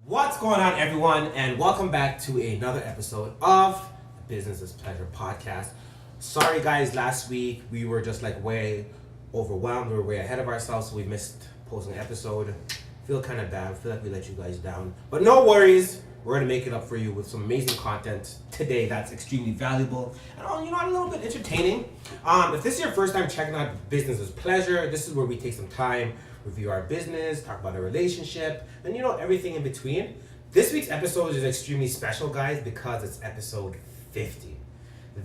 What's going on, everyone, and welcome back to another episode of the Business is Pleasure podcast. Sorry, guys, last week we were just like way overwhelmed. We were way ahead of ourselves, so we missed posting an episode. Feel kind of bad. Feel like we let you guys down, but no worries. We're gonna make it up for you with some amazing content today that's extremely valuable and a little bit entertaining. If this is your first time checking out Business is Pleasure, this is where we take some time, review our business, talk about our relationship, and everything in between. This week's episode is extremely special, guys, because it's episode 50.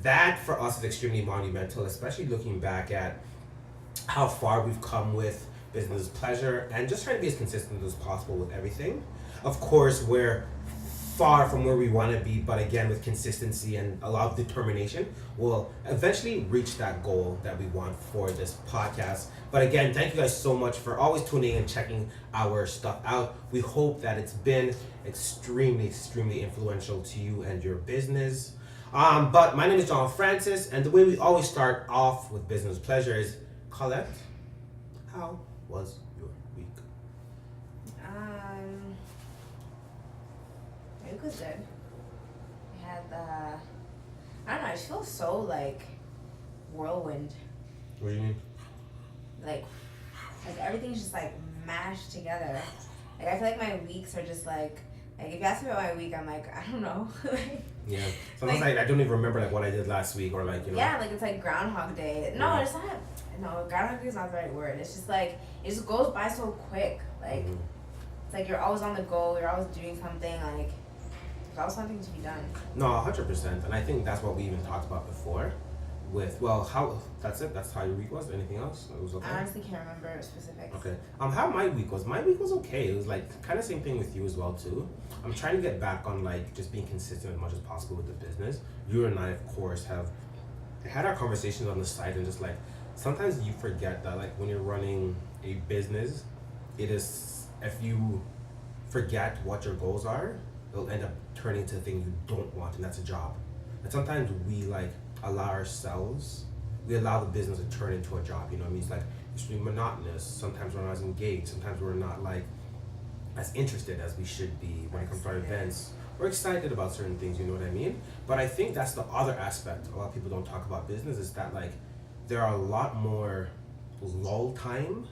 That for us is extremely monumental, especially looking back at how far we've come with Business is Pleasure and just trying to be as consistent as possible with everything. Of course, we're far from where we want to be, but again, with consistency and a lot of determination, we'll eventually reach that goal that we want for this podcast. But again, thank you guys so much for always tuning and checking our stuff out. We hope that it's been extremely influential to you and your business. But my name is John Francis, and the way we always start off with Business Pleasure is, Colette, how was your week? It was good. I had I don't know, I just feel so like whirlwind. What do you mean? Like everything's just like mashed together. Like I feel like my weeks are just like if you ask me about my week, I'm like, I don't know. Yeah. Sometimes I don't even remember like what I did last week or like. Yeah, like it's like Groundhog Day. No, it's not. No, Groundhog Day is not the right word. It's just like it just goes by so quick. Like it's like you're always on the go. You're always doing something. Like there's always something to be done. No, 100%, and I think that's what we even talked about before. That's it. That's how your week was. Anything else? It was okay. I honestly can't remember specifics. Okay. How my week was? My week was okay. It was like kind of same thing with you as well too. I'm trying to get back on like just being consistent as much as possible with the business. You and I, of course, have had our conversations on the side, and just like sometimes you forget that like when you're running a business, it is if you forget what your goals are, it'll end up turning into a thing you don't want, and that's a job. And sometimes we like allow the business to turn into a job, you know what I mean? It's like extremely monotonous. Sometimes we're not as engaged, sometimes we're not like as interested as we should be when it comes to our events. We're excited about certain things, you know what I mean? But I think that's the other aspect a lot of people don't talk about business, is that like there are a lot more lull time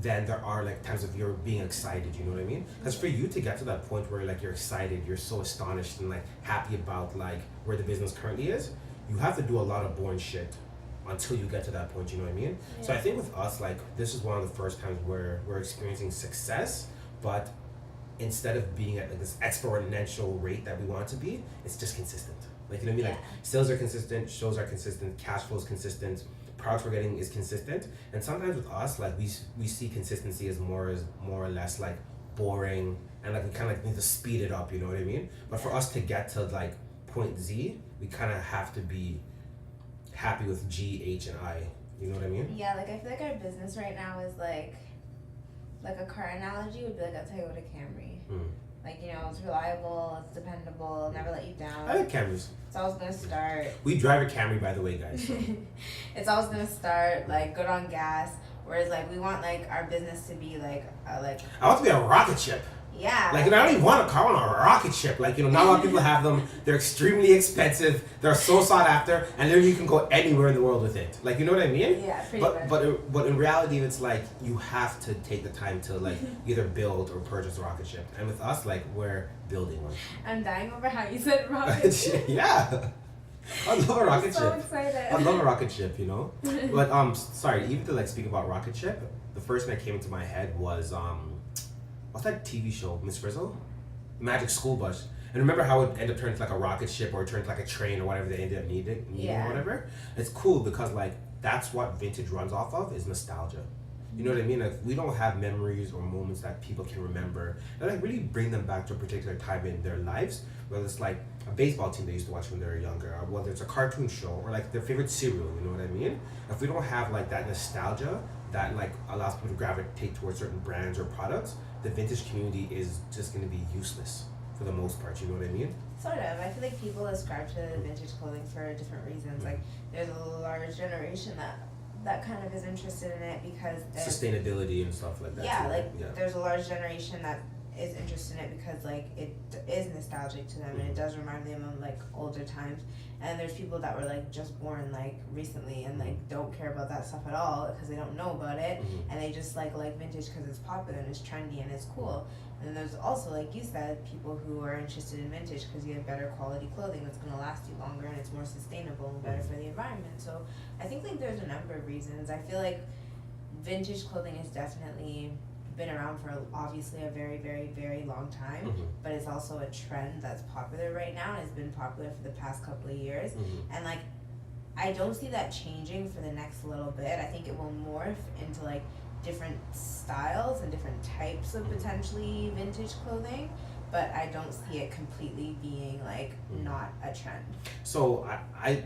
than there are like times of you're being excited, you know what I mean? Because for you to get to that point where like you're excited, you're so astonished and like happy about like where the business currently is, you have to do a lot of boring shit until you get to that point, you know what I mean? Yeah. So I think with us, like this is one of the first times where we're experiencing success, but instead of being at like this exponential rate that we want it to be, it's just consistent. Like, you know what I mean? Like sales are consistent, shows are consistent, cash flow is consistent, products we're getting is consistent. And sometimes with us, like we see consistency as more or less like boring, and like we kind of like need to speed it up, you know what I mean? But for us to get to like point Z, we kind of have to be happy with G, H, and I, you know what I mean? Yeah, like I feel like our business right now is like a car analogy would be like a Toyota Camry. Like, it's reliable, it's dependable, never let you down. I like Camrys. It's always gonna start. We drive a Camry, by the way, guys. So. It's always gonna start like good on gas. Whereas like we want like our business to be like. I want to be a rocket ship. Yeah. Like, I don't even want a car, I want a rocket ship. Like, not a lot of people have them. They're extremely expensive. They're so sought after, and then you can go anywhere in the world with it. Like, you know what I mean? Yeah, pretty much. But in reality, it's like you have to take the time to like either build or purchase a rocket ship. And with us, like, we're building one. I'm dying over how you said rocket ship. Yeah. I love a rocket ship. I'm so excited. I love a rocket ship, But sorry, even to like speak about rocket ship, the first thing that came into my head was what's that TV show, Miss Frizzle? Magic School Bus. And remember how it ended up turning to like a rocket ship or it turned to like a train or whatever they ended up needing or whatever? It's cool because like that's what vintage runs off of, is nostalgia. You know what I mean? Like we don't have memories or moments that people can remember that like really bring them back to a particular time in their lives, whether it's like a baseball team they used to watch when they were younger, or whether it's a cartoon show or like their favorite cereal, you know what I mean? If we don't have like that nostalgia that like allows people to gravitate towards certain brands or products, the vintage community is just going to be useless for the most part, you know what I mean? Sort of. I feel like people ascribe to vintage clothing for different reasons. Like there's a large generation that kind of is interested in it because sustainability and stuff like that. There's a large generation that is interested in it because like it is nostalgic to them and it does remind them of like older times. And there's people that were like just born like recently and like don't care about that stuff at all because they don't know about it, and they just like vintage because it's popular and it's trendy and it's cool. And there's also, like you said, people who are interested in vintage because you have better quality clothing that's going to last you longer and it's more sustainable and better for the environment. So I think like there's a number of reasons. I feel like vintage clothing has definitely been around for obviously a very, very, very long time, but it's also a trend that's popular right now and has been popular for the past couple of years. And like I don't see that changing for the next little bit. I think it will morph into like different styles and different types of potentially vintage clothing, but I don't see it completely being like not a trend. So I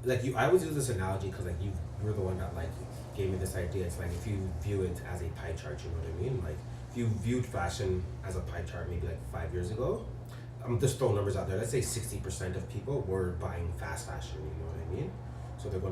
like you. I always use this analogy because like you were the one that like gave me this idea. It's like if you view it as a pie chart, you know what I mean? Like if you viewed fashion as a pie chart maybe like 5 years ago, I'm just throwing numbers out there. Let's say 60% of people were buying fast fashion. You know what I mean? So they're going